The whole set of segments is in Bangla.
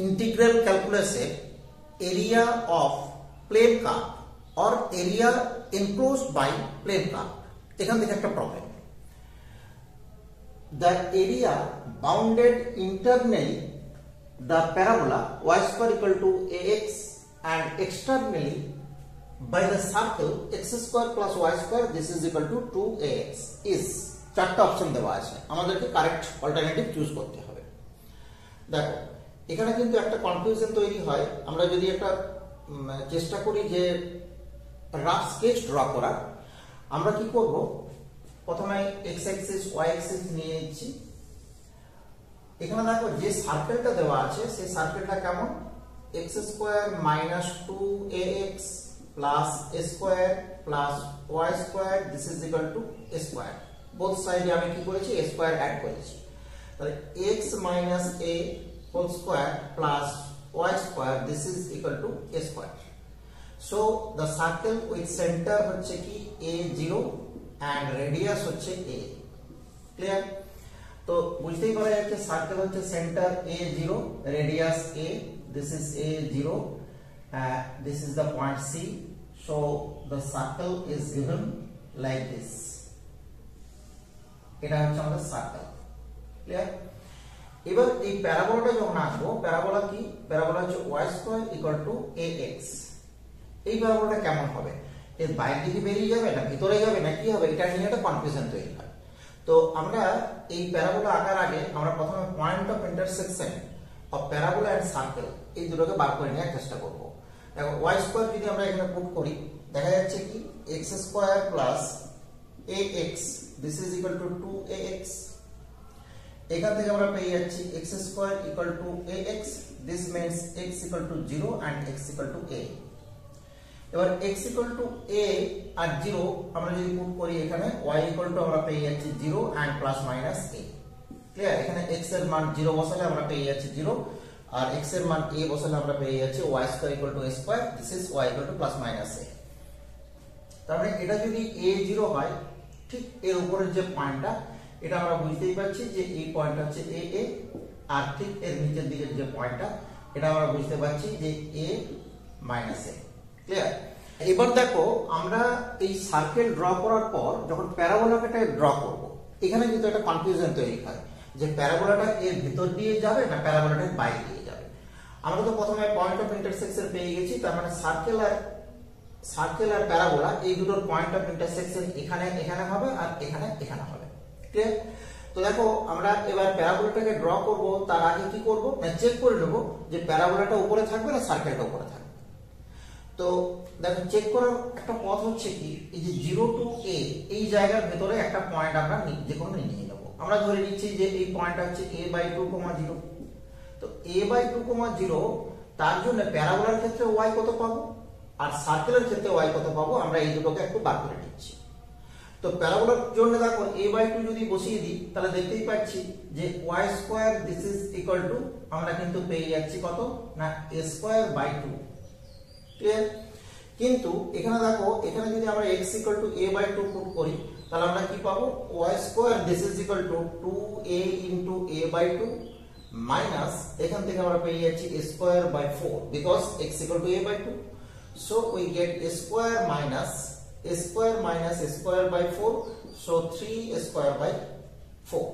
ইন্টিগ্রাল ক্যালকুলাসে area of plane curve or area enclosed by plane curve, এখান থেকে একটা problem. The area bounded internally the parabola y square equal to ax and externally by the circle x square plus y square this is equal to 2ax is চারটা অপশন দেওয়া আছে, আমাদেরকে কারেক্ট অল্টারনেটিভ চুজ করতে হবে। দেখো এখানে কিন্তু একটা কনফিউশন তৈরি হয়, আমরা যদি একটা চেষ্টা করি যে রাফ স্কেচ ড্র করার, আমরা কি করব, প্রথমে x অ্যাক্সিস y অ্যাক্সিস নিয়ে নিচ্ছি। এখানে দেখো যে সার্কেলটা দেওয়া আছে সেই সার্কেলটা কেমন, x square minus 2ax plus a square plus y square this is equal to a square. Both সাইডে আমি কি করেছি, a স্কয়ার অ্যাড করেছি, তাহলে x minus a whole square plus y square this is equal to a square. So the circle with centre হচ্ছে কি a0 and radius হচ্ছে a। ক্লিয়ার? তো বুঝতেই পারা যাচ্ছে সার্কেল হচ্ছে centre a0, radius a, this is a0, this is the point C, so the circle is given like this, এটা হচ্ছে আমাদের সার্কেল। ক্লিয়ার? এবার এই প্যারাবোলাটা যখন আসবো, প্যারাবোলা কি, প্যারাবোলা হচ্ছে y square equal to ax। এই প্যারাবোলাটা কেমন হবে, এর বাইরের দিকে বেরিয়ে যাবে না ভিতরে যাবে না কি হবে, এটা নিয়ে একটা কনফিউশন তৈরি হয়। তো আমরা এই প্যারাবোলা আঁকার আগে আমরা প্রথমে point of intersection of parabola and circle এই দুটোকে বার করে নেওয়ার চেষ্টা করব। দেখো y স্কয়ার যদি আমরা এখানে পুট করি, দেখা যাচ্ছে কি x square plus ax this is equal to 2ax। এখান থেকে আমরা পেয়ে যাচ্ছি x square equal to ax, this means x equal to 0 and x equal to a। এবার x ইকুয়াল টু a আর 0 আমরা যদি পুট করি, এখানে y ইকুয়াল টু আমরা পেয়ে যাচ্ছি 0 and plus minus a। Clear? এখানে x এর মান 0 বসালে আমরা পেয়ে যাচ্ছি 0, আর x এর মান a বসালে আমরা পেয়ে যাচ্ছি y square equal to a square, this is y equal to plus minus a। তার মানে এটা যদি a0 হয়, ঠিক এর উপরের যে পয়েন্টটা, এটা আমরা বুঝতেই পারছি যে এই পয়েন্টটা হচ্ছে a, আর ঠিক এর নিচের দিকের যে পয়েন্টটা, এটা আমরা বুঝতে পারছি যে a মাইনাস a। ক্লিয়ার? এবার দেখো আমরা এই সার্কেল ড্র করার পর যখন প্যারাবোলাটা ড্র করব, এখানে কিন্তু একটা কনফিউশন তৈরি হয় যে প্যারাবোলাটা এর ভিতর দিয়ে যাবে না প্যারাবোলাটার বাইরে দিয়ে যাবে। আমরা তো প্রথমে পয়েন্ট অফ ইন্টারসেকশন পেয়ে গেছি, তার মানে সার্কেল আর প্যারাবোলা এই দুটোর পয়েন্ট অফ ইন্টারসেকশন এখানে এখানে হবে আর এখানে এখানে হবে। ক্লিয়ার? তো দেখো আমরা এবার প্যারাবোলাটাকে ড্র করব, তার আগে কি করব না চেক করে নেব যে প্যারাবোলাটা উপরে থাকবে না সার্কেলটা উপরে থাকবে। তো দেখো চেক করার একটা পথ হচ্ছে কি, এই যে 0 টু a এই জায়গার ভিতরে একটা পয়েন্ট আমরা যে কোনো নিয়ে নেব। আমরা ধরে নিচ্ছি যে এই পয়েন্টটা হচ্ছে a/2, 0। তো a/2, 0, তার জন্য প্যারাবোলার ক্ষেত্রে y কত পাবো আর সার্কেলের ক্ষেত্রে y কত পাবো, আমরা এই দুটোকে একটু বার করে নিচ্ছি। তো প্যারাবোলার জন্য দেখো a/2 যদি বসিয়ে দিই, তাহলে দেখতেই পাচ্ছি যে y square this is equal two আমরা কিন্তু পেয়ে যাচ্ছি কত না a স্কয়ার বাই 2। ক্লিয়ার? কিন্তু এখানে দেখো, এখানে যদি আমরা x equal to a/2 put করি, তাহলে আমরা কি পাবো, y square this is equal to 2a into a/2 minus এখান থেকে আমরা পেয়ে যাচ্ছি a square by 4 because x equal to a/2, so we get a square minus a square minus a square by 4, so 3a square by 4।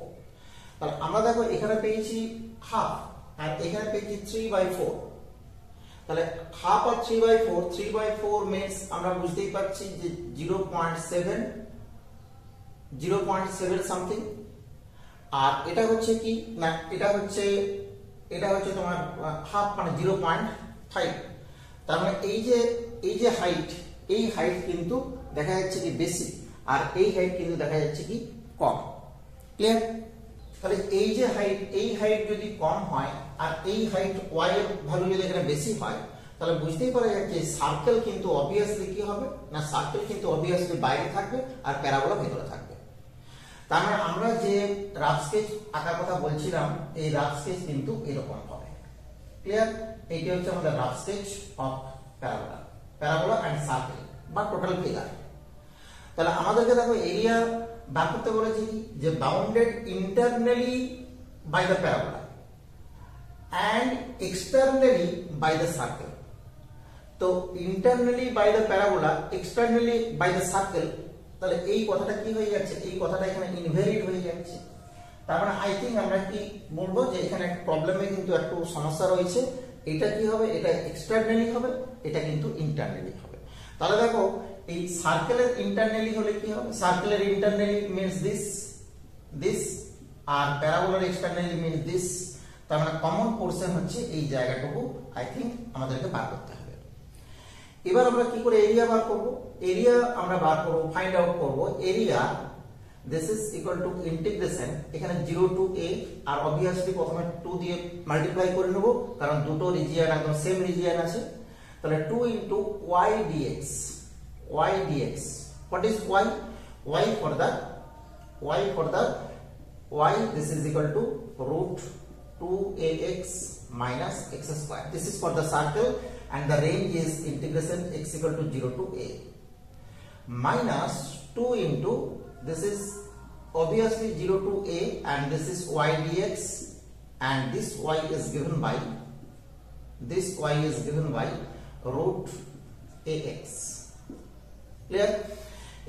তাহলে আমরা দেখো এখানে পেয়েছি হাফ আর এখানে পেয়েছি 3/4। তাহলে হাফ আর 3/4, 3/4 মিন্স আমরা বুঝতেই পারছি যে 0.7 সামথিং। আর এটা হচ্ছে কি না, এটা হচ্ছে তোমার হাফ মানে 0.5। তার মানে এই যে হাইট, এই হাইট কিন্তু দেখা যাচ্ছে কি বেশি, আর এই হাইট কিন্তু দেখা যাচ্ছে কি কম। ক্লিয়ার? তাহলে এই যে হাইট, এই হাইট যদি কম হয় আর এই হাইট y এর ভ্যালু যদি এখানে বেশি হয়, তাহলে বুঝতেই পারা যাচ্ছে সার্কেল কিন্তু অবভিয়াসলি কি হবে না, সার্কেল কিন্তু অবভিয়াসলি বাইরে থাকবে আর প্যারাবোলা ভিতরে থাকবে। তার মানে আমরা যে রাফ স্কেচ আঁকার কথা বলছিলাম, এই রাফ স্কেচ কিন্তু এরকম হবে। ক্লিয়ার? এইটা হচ্ছে আমাদের rough sketch of parabola and circle বা টোটাল ফিগার। তাহলে আমাদেরকে দেখো এরিয়া বার করতে বলেছি যে bounded internally by the parabola and externally by the circle. তো internally by the parabola, externally by the circle, তাহলে এই কথাটা কি হয়ে যাচ্ছে, এই কথাটা এখানে ইনভ্যালিড হয়ে যাচ্ছে। তার মানে আই থিঙ্ক আমরা কি বলবো যে এখানে প্রবলেমে কিন্তু একটু সমস্যা রয়েছে। এটা কি হবে, এটা এক্সটারনালি হবে, এটা কিন্তু ইন্টারনালি হবে। তাহলে দেখো এই সার্কেলের ইন্টারনালি হলে কি হবে, সার্কেলের ইন্টারনালি মিন্স দিস আর প্যারাবোলার এক্সটারনালি মিন্স দিস। তার মানে কমন পোরশন হচ্ছে এই জায়গাটুকু আই থিঙ্ক আমাদেরকে বার করতে হবে। এবার আমরা কি করে এরিয়া বার করব, এরিয়া আমরা বার করব, ফাইন্ড আউট করব area. This is equal to integration এখানে 0 to a আর obviously প্রথমে 2 দিয়ে মাল্টিপ্লাই করে নেব কারণ দুটো রিজিয়ন একদম সেম রিজিয়ন আছে। তাহলে 2 into y dx, y dx, what is y, y for the y, this is equal to root 2ax minus x square. This is for the circle and the range is integration x equal to 0 to a minus 2 into, this is obviously 0 to a and this is y dx and this y is given by root ax. Clear?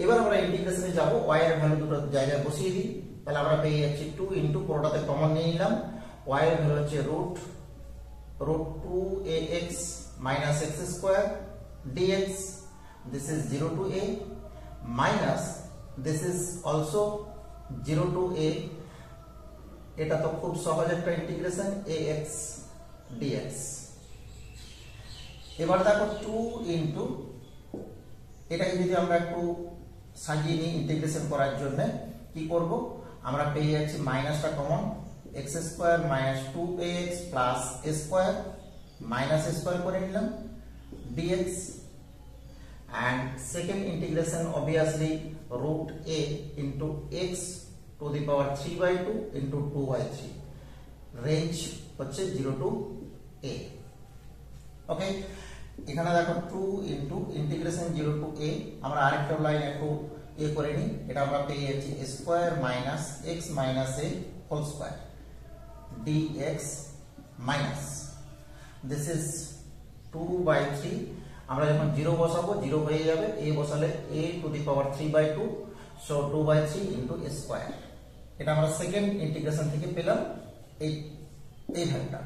এবার আমরা ইন্টিগ্রেশনে যাব, y এর ভ্যালু দুটো জায়গায় বসিয়ে দিই। তাহলে আমরা পেয়ে যাচ্ছি 2 ইনটু পুরোটাতে কমন নিয়ে নিলাম, y এর ভ্যালু হচ্ছে root 2ax minus x square dx, this is 0 to a minus this is also 0 to a, এটা তো খুব সহজ একটা ইন্টিগ্রেশন ax dx। এবার দেখো 2 ইনটু, এটাকে যদি আমরা একটু সাজিয়ে নিই ইন্টিগ্রেশন করার জন্য কি করব, আমরা পেয়ে যাচ্ছি মাইনাসটা common, x square minus 2ax plus a square minus a square করে নিলাম dx and second integration obviously root a into x to the power 3 by 2 into 2 by 3, range হচ্ছে 0 to a। ওকে, এখানে দেখো 2 into integration 0 to a, আমরা আরেকটা লাইন একটু এ করে নিই, এটা আমরা পেয়ে যাচ্ছি a square minus x minus a whole square dx minus this is 2 by 3, আমরা যখন 0 বসাবো 0 হয়ে যাবে, a বসালে a to the power 3 by 2, so 2 by 3 into a square। এটা আমরা সেকেন্ড ইন্টিগ্রেশন থেকে পেলাম এই ভ্যালুটা।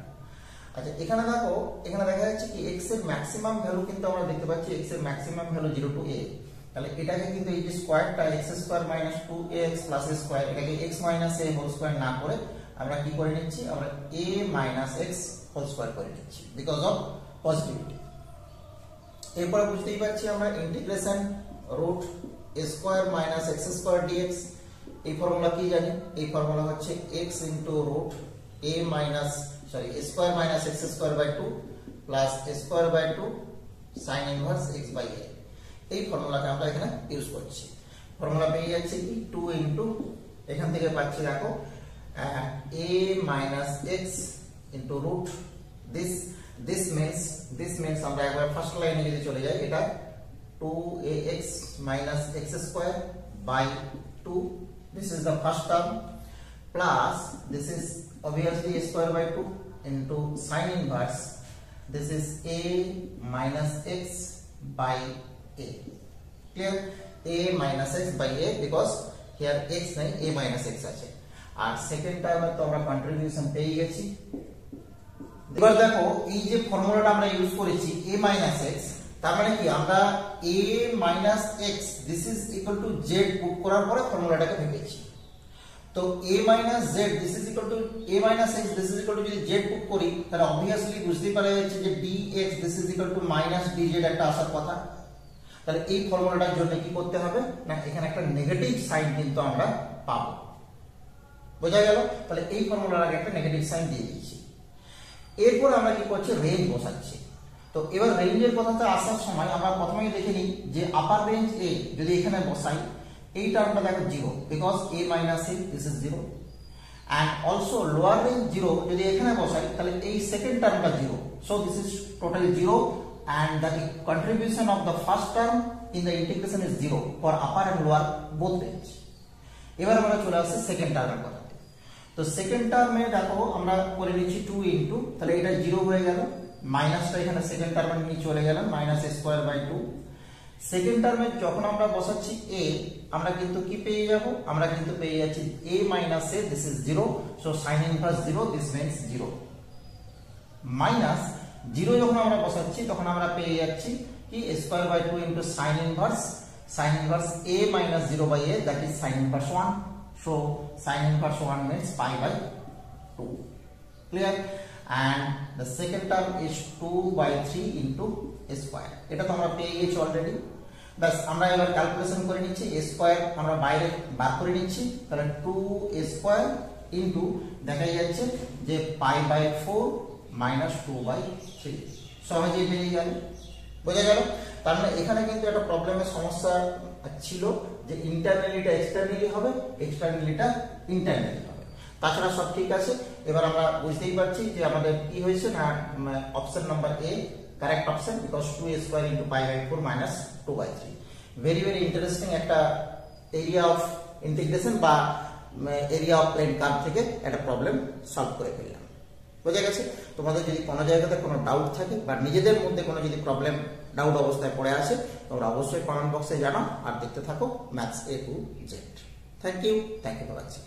আচ্ছা এখানে দেখো, এখানে দেখা যাচ্ছে কি x এর ম্যাক্সিমাম ভ্যালু কিন্তু আমরা দেখতে পাচ্ছি x এর ম্যাক্সিমাম ভ্যালু 0 to a। তাহলে এটাকে কিন্তু এই যে স্কয়ারটা x square minus 2ax plus a square, এটাকে x minus a whole square না করে আমরা কি করে নিচ্ছি, আমরা a minus x whole square করে নিচ্ছি বিকজ অফ পজিটিভিটি। এরপর বুঝতেই পারছি আমরা integration root a square minus x square dx, এই ফর্মুলা কি জানি, এই ফর্মুলা হচ্ছে x into root a minus a square minus x square by 2 plus a square by 2 sin inverse x by a। এই ফর্মুলাটা আমরা এখানে ইউজ করছি। ফর্মুলা পেয়ে যাচ্ছে কি 2 ইনটু, এখান থেকে পাচ্ছি দেখো a minus x into root this means আমরা একবার ফার্স্ট লাইনে যদি চলে যাই, এটা 2ax minus x square by 2, this is the first term, plus this is obviously a square by 2 into sin inverse, this is a minus x by a। Clear? a minus x by a because here x নাই, a minus x আছে। আর সেকেন্ড টার্মে তো আমরা কন্ট্রিবিউশন পেয়ে গেছি। এবার দেখো এই যে ফর্মুলাটা আমরা ইউজ করেছি a - x, তার মানে কি আমরা a - x this is equal to z put করার পরে ফর্মুলাটাকে ভেঙেছি। তো a - z this is equal to a - x this is equal to যদি z পুট করি তাহলে obviously বুঝতেই পারা যাচ্ছে যে dx this is equal to -dz একটা আসার কথা। তাহলে এই ফর্মুলাটার জন্য কি করতে হবে না, এখানে একটা নেগেটিভ সাইন কিন্তু আমরা পাবো, বোঝা গেল? তাহলে এই ফর্মুলার আগে একটা নেগেটিভ সাইন দিয়ে দিয়েছি। এরপর আমরা কি করছি, রেঞ্জ বসাচ্ছি। তো এবার রেঞ্জের কথাতে আসার সময় আমরা প্রথমেই দেখে নিই যে আপার রেঞ্জ a যদি এখানে বসাই, এই টার্মটা দেখো 0 because a minus a this is 0, and also lower range 0 যদি এখানে বসাই তাহলে এই second টার্মটা 0, so this is totally 0 and the contribution of the first term in the integration is 0 for upper and lower both range। এবার আমরা চলে আসছি সেকেন্ড টার্মের কথাতে। তো তো সেকেন্ড টার্মে দেখো আমরা করে নিচ্ছি 2 ইনটু, তাহলে এটা 0 হয়ে গেল, মাইনাসটা এখানে সেকেন্ড টার্মে নিয়ে চলে গেলাম -a²/2। সেকেন্ড টার্মে যখন আমরা বসাচ্ছি a, আমরা কিন্তু কি পেয়ে যাব, আমরা কিন্তু পেয়ে যাচ্ছি a - a, this is 0, so sin inverse 0, this means 0 minus 0 যখন আমরা বসাচ্ছি তখন আমরা পেয়ে যাচ্ছি কি a²/2 into sin inverse a - 0/a, that is sin inverse 1, so sin inverse 1 means π/2, clear, and the second term is 2/3 into a square, এটা তো আমরা পেয়ে গেছি অলরেডি। বাস আমরা এবার ক্যালকুলেশন করে নিচ্ছি, a স্কয়ার আমরা বাইরে বার করে নিচ্ছি, তাহলে 2a স্কয়ার ইনটু দেখা যাচ্ছে যে π/4 - 2/3, সহজেই পেয়ে গেল, বোঝা গেল। তার মানে এখানে কিন্তু একটা প্রবলেমের সমস্যা ছিল যে ইন্টারনালিটা এক্সটার্নালি হবে, এক্সটার্নালিটা ইন্টারনালি হবে, তাছাড়া সব ঠিক আছে। এবার আমরা বুঝতেই পারছি যে আমাদের কি হয়েছে না, option number A correct option, because 2a square into π/4 - 2/3। Very very interesting একটা এরিয়া অফ ইন্টিগ্রেশন বা এরিয়া অফ প্লেন কার্ভ থেকে একটা প্রবলেম সলভ করে ফেললাম, বোঝা গেছে। তোমাদের যদি কোনো জায়গাতে কোনো ডাউট থাকে বা নিজেদের মধ্যে কোনো যদি প্রবলেম ডাউট অবস্থায় পড়ে আসে, তোমরা অবশ্যই কমেন্ট বক্সে জানাও আর দেখতে থাকো maths A to Z। Thank you for watching.